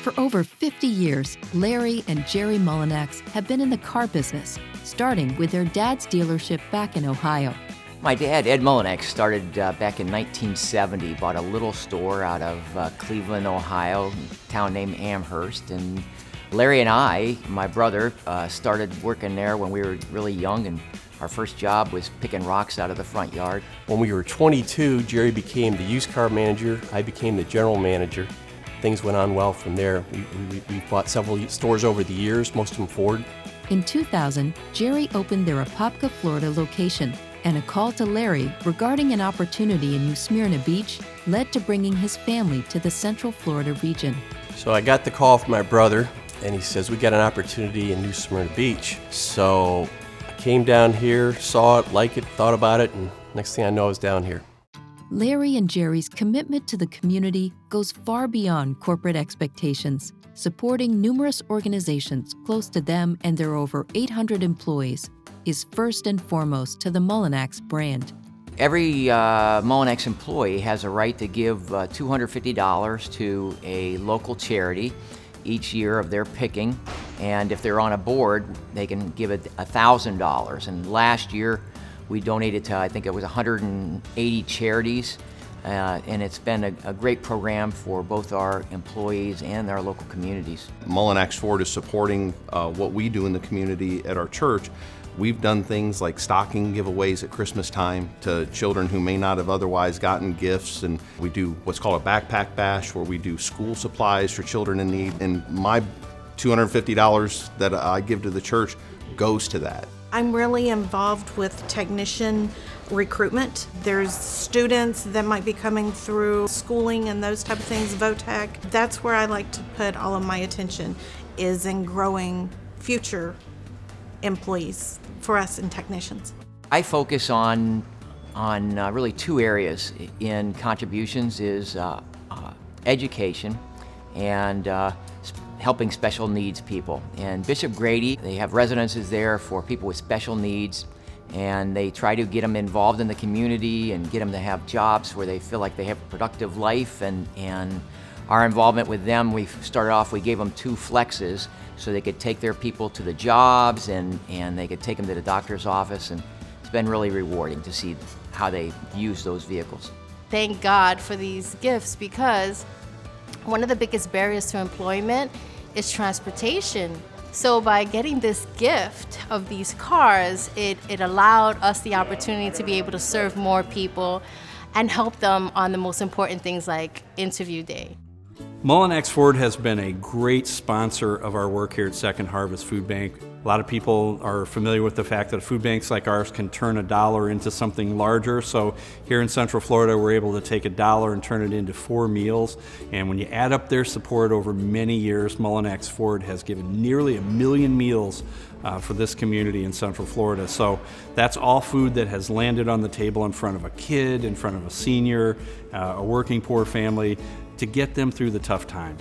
For over 50 years, Larry and Jerry Mullinax have been in the car business, starting with their dad's dealership back in Ohio. My dad, Ed Mullinax, started back in 1970, bought a little store out of Cleveland, Ohio, a town named Amherst. And Larry and I, my brother, started working there when we were really young, and our first job was picking rocks out of the front yard. When we were 22, Jerry became the used car manager, I became the general manager. Things went on well from there. We bought several stores over the years, most of them Ford. In 2000, Jerry opened their Apopka, Florida location, and a call to Larry regarding an opportunity in New Smyrna Beach led to bringing his family to the Central Florida region. So I got the call from my brother, and he says, we got an opportunity in New Smyrna Beach. So I came down here, saw it, liked it, thought about it, and next thing I know I was down here. Larry and Jerry's commitment to the community goes far beyond corporate expectations, supporting numerous organizations close to them and their over 800 employees is first and foremost to the Mullinax brand. Every Mullinax employee has a right to give $250 to a local charity each year of their picking, and if they're on a board, they can give it $1,000. And last year, we donated to, I think it was 180 charities, and it's been a great program for both our employees and our local communities. Mullinax Ford is supporting what we do in the community at our church. We've done things like stocking giveaways at Christmas time to children who may not have otherwise gotten gifts, and we do what's called a backpack bash where we do school supplies for children in need, and my $250 that I give to the church goes to that. I'm really involved with technician recruitment. There's students that might be coming through schooling and those type of things, VOTEC. That's where I like to put all of my attention, is in growing future employees for us and technicians. I focus on really two areas in contributions, is education and helping special needs people. And Bishop Grady, they have residences there for people with special needs, and they try to get them involved in the community and get them to have jobs where they feel like they have a productive life. And our involvement with them, we started off, we gave them 2 flexes so they could take their people to the jobs and they could take them to the doctor's office, and it's been really rewarding to see how they use those vehicles. Thank God for these gifts, because one of the biggest barriers to employment is transportation. So by getting this gift of these cars, it allowed us the opportunity to be able to serve more people and help them on the most important things like interview day. Mullinax Ford has been a great sponsor of our work here at Second Harvest Food Bank. A lot of people are familiar with the fact that food banks like ours can turn $1 into something larger. So here in Central Florida, we're able to take $1 and turn it into 4 meals. And when you add up their support over many years, Mullinax Ford has given nearly 1 million meals for this community in Central Florida. So that's all food that has landed on the table in front of a kid, in front of a senior, a working poor family, to get them through the tough time.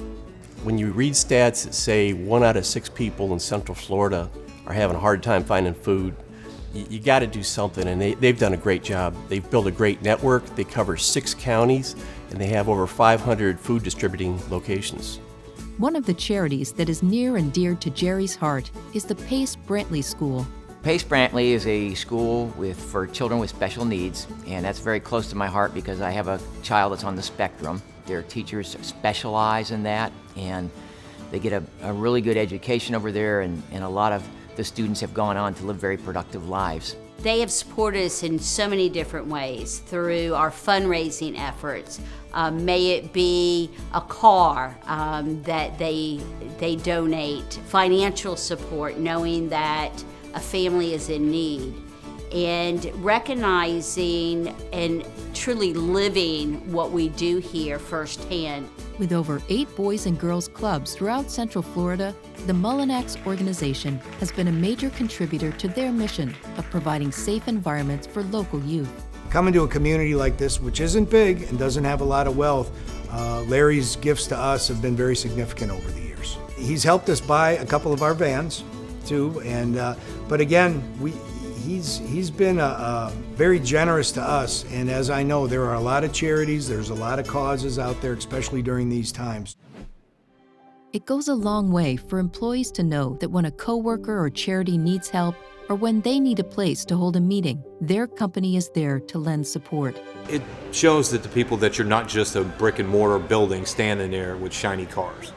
When you read stats that say 1 out of 6 people in Central Florida are having a hard time finding food, you got to do something, and they've done a great job. They've built a great network. They cover 6 counties, and they have over 500 food distributing locations. One of the charities that is near and dear to Jerry's heart is the Pace Brantley School. Pace Brantley is a school for children with special needs, and that's very close to my heart because I have a child that's on the spectrum. Their teachers specialize in that, and they get a really good education over there, and a lot of the students have gone on to live very productive lives. They have supported us in so many different ways through our fundraising efforts. May it be a car that they donate, financial support, knowing that a family is in need, and recognizing and truly living what we do here firsthand. With over 8 boys and girls clubs throughout Central Florida, the Mullinax organization has been a major contributor to their mission of providing safe environments for local youth. Coming to a community like this, which isn't big and doesn't have a lot of wealth, Larry's gifts to us have been very significant over the years. He's helped us buy a couple of our vans too, and but again, he's been very generous to us, and as I know, there are a lot of charities, there's a lot of causes out there, especially during these times. It goes a long way for employees to know that when a coworker or charity needs help, or when they need a place to hold a meeting, their company is there to lend support. It shows that the people that you're not just a brick and mortar building standing there with shiny cars.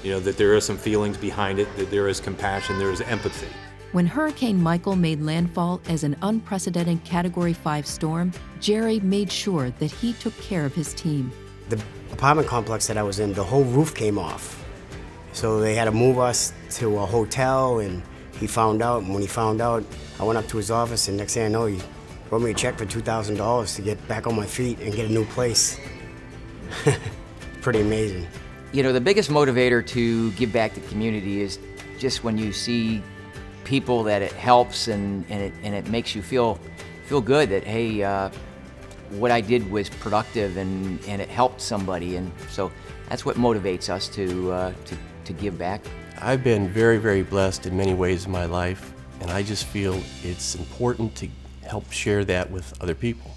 You know, that there is some feelings behind it, that there is compassion, there is empathy. When Hurricane Michael made landfall as an unprecedented Category 5 storm, Jerry made sure that he took care of his team. The apartment complex that I was in, the whole roof came off. So they had to move us to a hotel, and he found out, and when he found out, I went up to his office, and next thing I know, he wrote me a check for $2,000 to get back on my feet and get a new place. Pretty amazing. You know, the biggest motivator to give back to the community is just when you see people that it helps and it makes you feel good that, hey, what I did was productive and it helped somebody. And so that's what motivates us to give back. I've been very, very blessed in many ways in my life, and I just feel it's important to help share that with other people.